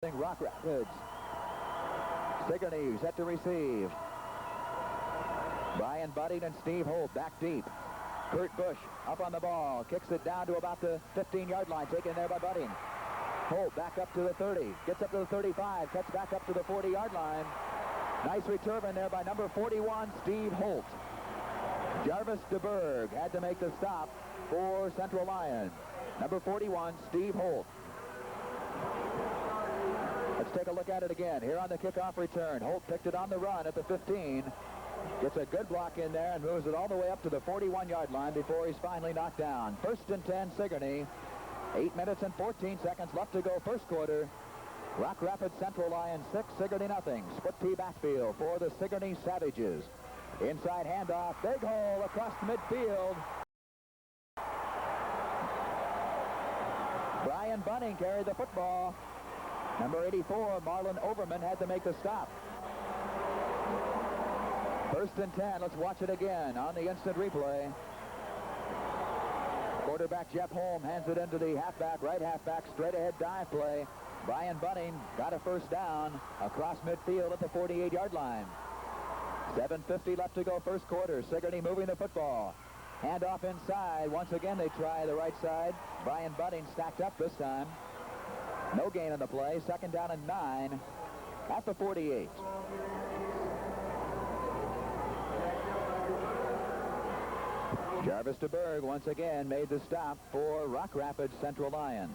Rock Rapids. Sigourney set to receive. Brian Budding and Steve Holt back deep. Kurt Busch up on the ball, kicks it down to about the 15-yard line, taken there by Budding. Holt back up to the 30, gets up to the 35, cuts back up to the 40-yard line. Nice return in there by number 41, Steve Holt. Jarvis DeBerg had to make the stop for Central Lyon. Number 41, Steve Holt. Let's take a look at it again. Here on the kickoff return, Holt picked it on the run at the 15. Gets a good block in there and moves it all the way up to the 41-yard line before he's finally knocked down. 1st and 10, Sigourney. 8 minutes and 14 seconds left to go first quarter. Rock Rapids Central Lyon 6, Sigourney nothing. Split T backfield for the Sigourney Savages. Inside handoff, big hole across midfield. Brian Budding carried the football. Number 84, Marlon Overman, had to make the stop. 1st and 10. Let's watch it again on the instant replay. Quarterback Jeff Holm hands it into the halfback, right halfback, straight ahead dive play. Brian Budding got a first down across midfield at the 48-yard line. 7:50 left to go first quarter. Sigourney moving the football. Handoff inside. Once again they try the right side. Brian Budding stacked up this time. No gain on the play. 2nd down and 9 at the 48. Jarvis DeBerg once again made the stop for Rock Rapids Central Lyon.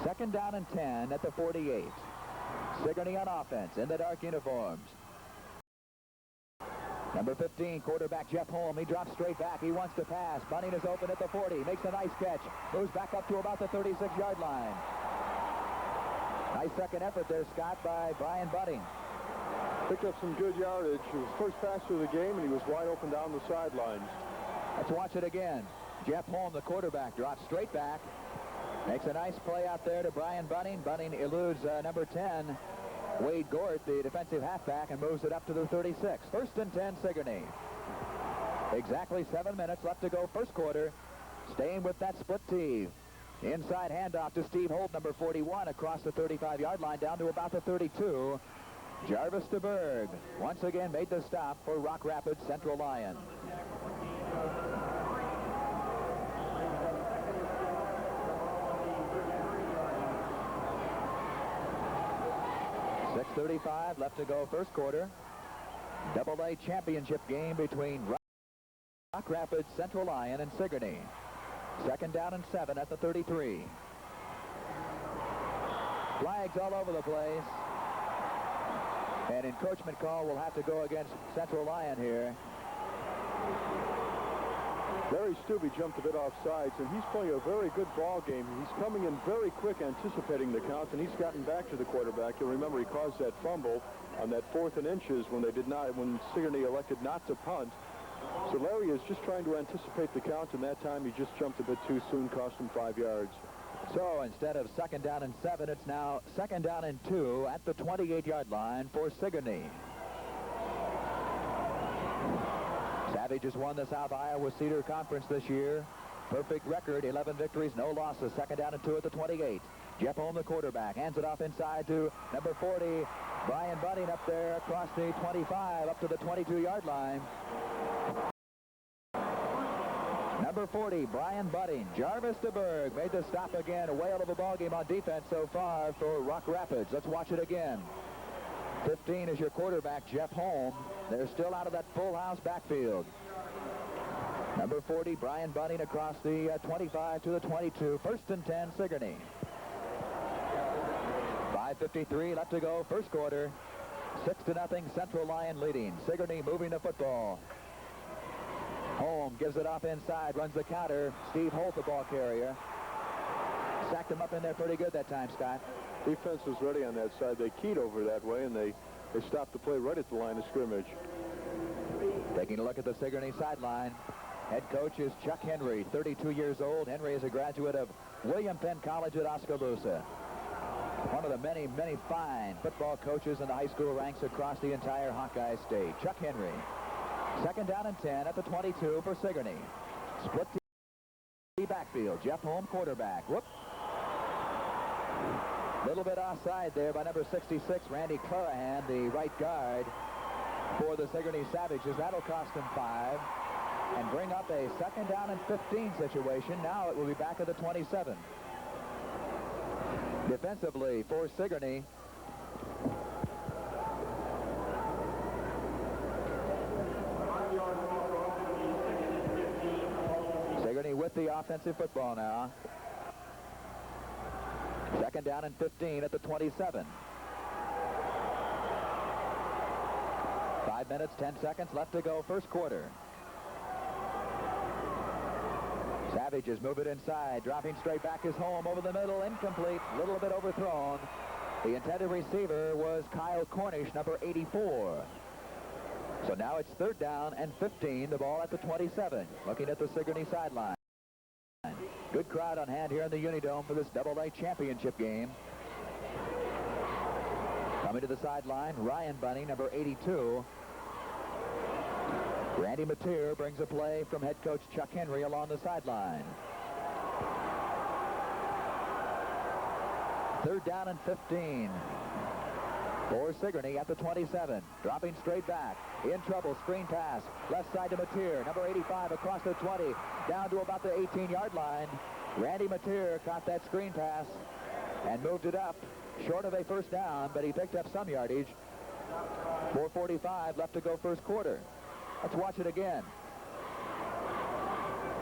Second down and 10 at the 48. Sigourney on offense in the dark uniforms. Number 15, quarterback Jeff Holm. He drops straight back. He wants to pass. Budding is open at the 40. Makes a nice catch. Moves back up to about the 36-yard line. Nice second effort there, Scott, by Brian Budding. Picked up some good yardage. It was first pass of the game, and he was wide open down the sidelines. Let's watch it again. Jeff Holm, the quarterback, drops straight back. Makes a nice play out there to Brian Budding. Budding eludes number 10, Wade Gort, the defensive halfback, and moves it up to the 36. 1st and 10, Sigourney. Exactly 7 minutes left to go first quarter. Staying with that split T. Inside handoff to Steve Holt, number 41, across the 35-yard line down to about the 32. Jarvis DeBerg once again made the stop for Rock Rapids Central Lyon. .35 left to go first quarter. AA championship game between Rock Rapids Central Lyon and Sigourney. 2nd down and 7 at the 33. Flags all over the place. An encroachment call will have to go against Central Lyon here. Barry Stubbe jumped a bit off sides, and he's playing a very good ball game. He's coming in very quick, anticipating the count, and he's gotten back to the quarterback. You'll remember he caused that fumble on that 4th and inches when Sigourney elected not to punt. So Larry is just trying to anticipate the count, and that time he just jumped a bit too soon, cost him 5 yards. So instead of 2nd down and 7, it's now 2nd down and 2 at the 28-yard line for Sigourney. Savages won the South Iowa Cedar Conference this year. Perfect record, 11 victories, no losses. 2nd down and 2 at the 28. Jeff Holm, the quarterback, hands it off inside to number 40. Brian Budding up there across the 25 up to the 22-yard line. Number 40, Brian Budding. Jarvis DeBerg made the stop again. A whale of a ball game on defense so far for Rock Rapids. Let's watch it again. 15 is your quarterback, Jeff Holm. They're still out of that full house backfield. Number 40, Brian Budding across the 25 to the 22. 1st and 10, Sigourney. 5:53 left to go first quarter. 6-0 Central Lyon leading. Sigourney moving the football. Holm gives it off inside, runs the counter. Steve Holt, the ball carrier. Sacked him up in there pretty good that time, Scott. Defense was ready on that side. They keyed over that way, and they stopped the play right at the line of scrimmage. Taking a look at the Sigourney sideline. Head coach is Chuck Henry, 32 years old. Henry is a graduate of William Penn College at Oskaloosa. One of the many, many fine football coaches in the high school ranks across the entire Hawkeye state. Chuck Henry. 2nd down and 10 at the 22 for Sigourney. Split backfield. Jeff Holm, quarterback. Whoop. Little bit offside there by number 66, Randy Clarahan, the right guard for the Sigourney Savages. That'll cost him 5 and bring up a 2nd down and 15 situation. Now it will be back at the 27. Defensively for Sigourney, Sigourney with the offensive football now. 2nd down and 15 at the 27. 5 minutes, 10 seconds left to go, first quarter. Savages move it inside, dropping straight back is Holm over the middle, incomplete, a little bit overthrown. The intended receiver was Kyle Cornish, number 84. So now it's 3rd down and 15, the ball at the 27, looking at the Sigourney sideline. Good crowd on hand here in the Unidome for this AA championship game. Coming to the sideline, Ryan Bunny, number 82. Randy Mateer brings a play from head coach Chuck Henry along the sideline. 3rd down and 15. For Sigourney at the 27. Dropping straight back. In trouble. Screen pass. Left side to Mateer. Number 85 across the 20. Down to about the 18-yard line. Randy Mateer caught that screen pass and moved it up. Short of a 1st down, but he picked up some yardage. 4:45 left to go first quarter. Let's watch it again.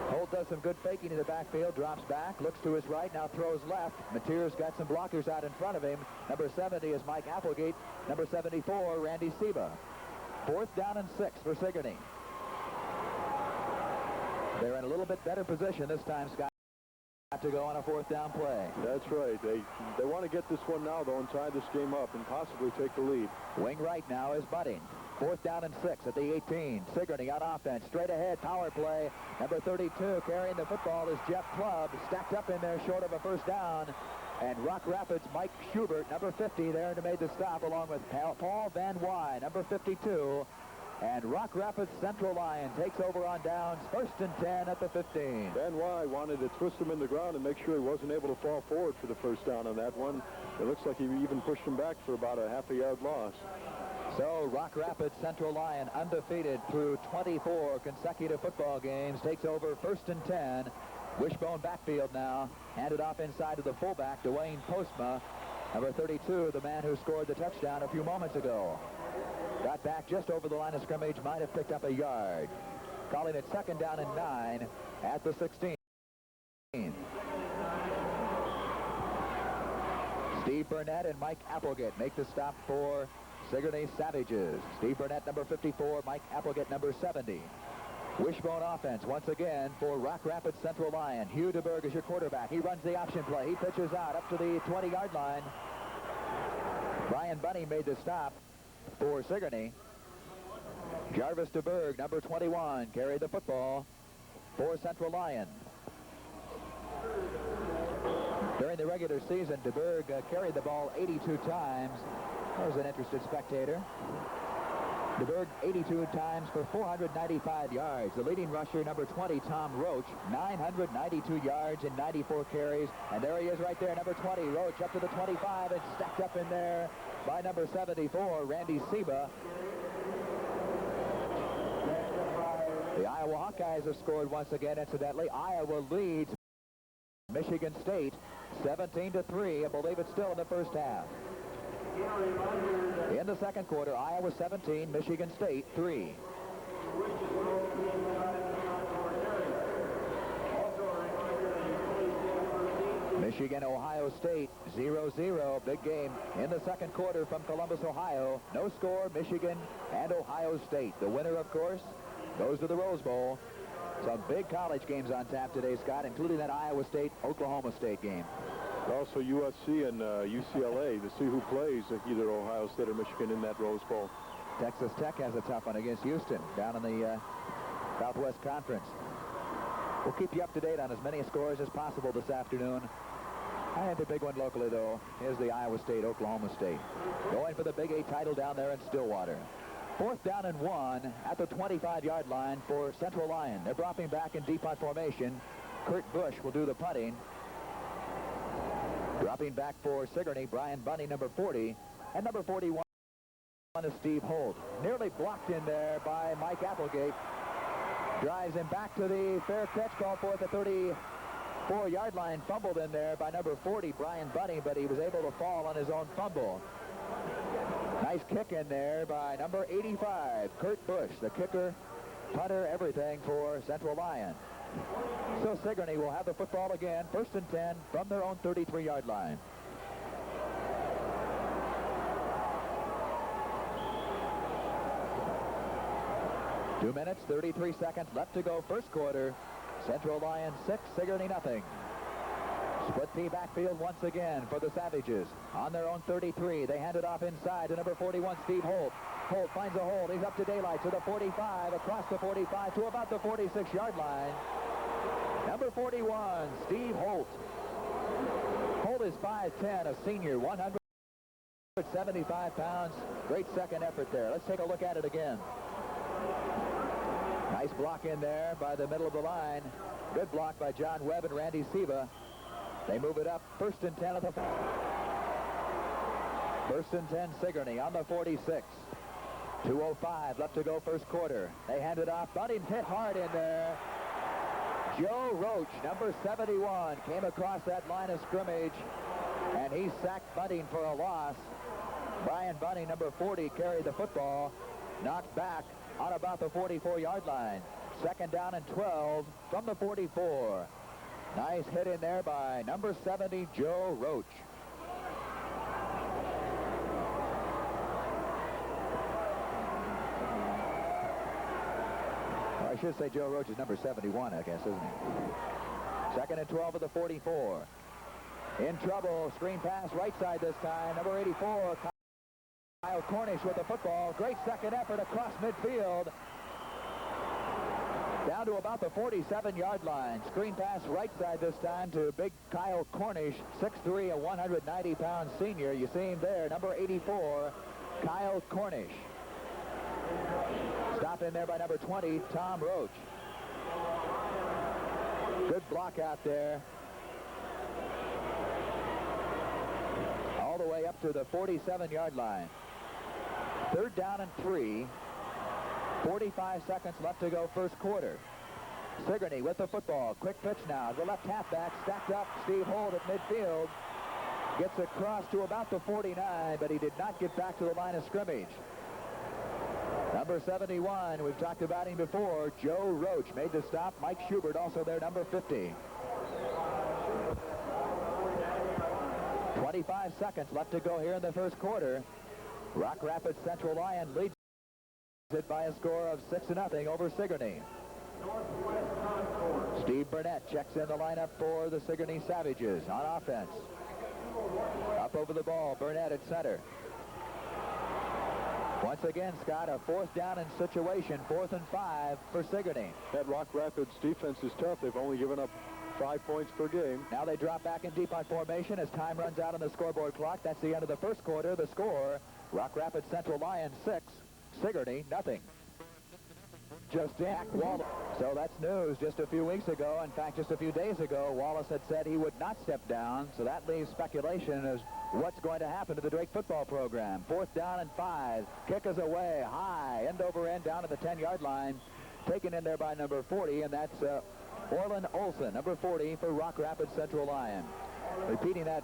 Holt does some good faking in the backfield, drops back, looks to his right, now throws left. Mateer's got some blockers out in front of him. Number 70 is Mike Applegate. Number 74, Randy Seba. 4th down and 6 for Sigourney. They're in a little bit better position this time, Scott, to go on a 4th down play. That's right. They want to get this one now, though, and tie this game up and possibly take the lead. Wing right now is Budding. 4th down and 6 at the 18. Sigourney on offense. Straight ahead, power play. Number 32 carrying the football is Jeff Clubb. Stacked up in there short of a 1st down. And Rock Rapids, Mike Schubert, number 50, there to make the stop, along with Paul Van Wy, number 52. And Rock Rapids Central Lyon takes over on downs. 1st and 10 at the 15. Van Wy wanted to twist him in the ground and make sure he wasn't able to fall forward for the 1st down on that one. It looks like he even pushed him back for about a half-a-yard loss. So Rock Rapids Central Lyon, undefeated through 24 consecutive football games, takes over 1st and 10. Wishbone backfield now, handed off inside to the fullback, Dwayne Postma, number 32, the man who scored the touchdown a few moments ago. Got back just over the line of scrimmage, might have picked up a yard. Calling it 2nd down and 9 at the 16. Steve Burnett and Mike Applegate make the stop for Sigourney Savages. Steve Burnett, number 54, Mike Applegate, number 70. Wishbone offense once again for Rock Rapids Central Lyon. Hugh DeBerg is your quarterback. He runs the option play. He pitches out up to the 20-yard line. Brian Bunny made the stop for Sigourney. Jarvis DeBerg, number 21, carried the football for Central Lyon. During the regular season, DeBerg carried the ball 82 times. There's an interested spectator. DeBerg 82 times for 495 yards. The leading rusher, number 20, Tom Roach, 992 yards and 94 carries. And there he is right there, number 20, Roach up to the 25 and stacked up in there by number 74, Randy Seba. The Iowa Hawkeyes have scored once again, incidentally. Iowa leads Michigan State 17-3. I believe it's still in the 1st half. In the 2nd quarter, Iowa 17, Michigan State 3. Michigan, Ohio State 0-0. Big game in the 2nd quarter from Columbus, Ohio. No score, Michigan and Ohio State. The winner, of course, goes to the Rose Bowl. Some big college games on tap today, Scott, including that Iowa State-Oklahoma State game. Also USC and UCLA to see who plays either Ohio State or Michigan in that Rose Bowl. Texas Tech has a tough one against Houston down in the Southwest Conference. We'll keep you up to date on as many scores as possible this afternoon. I think the big one locally, though, is the Iowa State-Oklahoma State. Going for the Big 8 title down there in Stillwater. 4th down and 1 at the 25-yard line for Central Lyon. They're dropping back in deep punt formation. Kurt Busch will do the punting. Dropping back for Sigourney, Brian Bunny, number 40, and number 41 is Steve Holt. Nearly blocked in there by Mike Applegate. Drives him back to the fair catch call for at the 34-yard line. Fumbled in there by number 40, Brian Bunny, but he was able to fall on his own fumble. Nice kick in there by number 85, Kurt Busch, the kicker, punter, everything for Central Lyon. So Sigourney will have the football again, 1st and 10 from their own 33-yard line. Two minutes, 33 seconds left to go, first quarter. Central Lyon 6, Sigourney nothing. Split T backfield once again for the Savages. On their own 33, they hand it off inside to number 41, Steve Holt. Holt finds a hold. He's up to daylight to the 45, across the 45 to about the 46-yard line. Number 41, Steve Holt. Holt is 5'10", a senior, 175 pounds. Great second effort there. Let's take a look at it again. Nice block in there by the middle of the line. Good block by John Webb and Randy Siva. They move it up, 1st and 10 at the 1st and 10, Sigourney on the 46. 2:05 left to go, first quarter. They hand it off. Bunting hit hard in there. Joe Roach, number 71, came across that line of scrimmage, and he sacked Bunting for a loss. Brian Bunting, number 40, carried the football, knocked back on about the 44-yard line. 2nd down and 12 from the 44. Nice hit in there by number 70, Joe Roach. Or I should say Joe Roach is number 71, I guess, isn't he? 2nd and 12 of the 44. In trouble, screen pass right side this time. Number 84, Kyle Cornish with the football. Great second effort across midfield. Down to about the 47-yard line. Screen pass right side this time to big Kyle Cornish, 6'3", a 190-pound senior. You see him there, number 84, Kyle Cornish. Stopped in there by number 20, Tom Roach. Good block out there. All the way up to the 47-yard line. 3rd down and 3. 45 seconds left to go, first quarter. Sigourney with the football. Quick pitch now. The left halfback stacked up. Steve Holt at midfield. Gets across to about the 49, but he did not get back to the line of scrimmage. Number 71, we've talked about him before, Joe Roach made the stop. Mike Schubert also there, number 50. 25 seconds left to go here in the first quarter. Rock Rapids Central Lyon leads it by a score of 6-0 over Sigourney. Steve Burnett checks in the lineup for the Sigourney Savages on offense. Up over the ball, Burnett at center. Once again, Scott, a 4th down and situation, 4th and 5 for Sigourney. That Rock Rapids defense is tough. They've only given up 5 points per game. Now they drop back in deep on formation as time runs out on the scoreboard clock. That's the end of the first quarter. The score, Rock Rapids Central Lyon 6, Sigourney nothing. Just Jack Wallace. So that's news. Just a few weeks ago, in fact, just a few days ago, Wallace had said he would not step down. So that leaves speculation as what's going to happen to the Drake football program. 4th down and 5. Kick is away, high, end over end, down to the 10-yard line. Taken in there by number 40, and that's Orland Olson, number 40 for Rock Rapids Central Lyon. Repeating that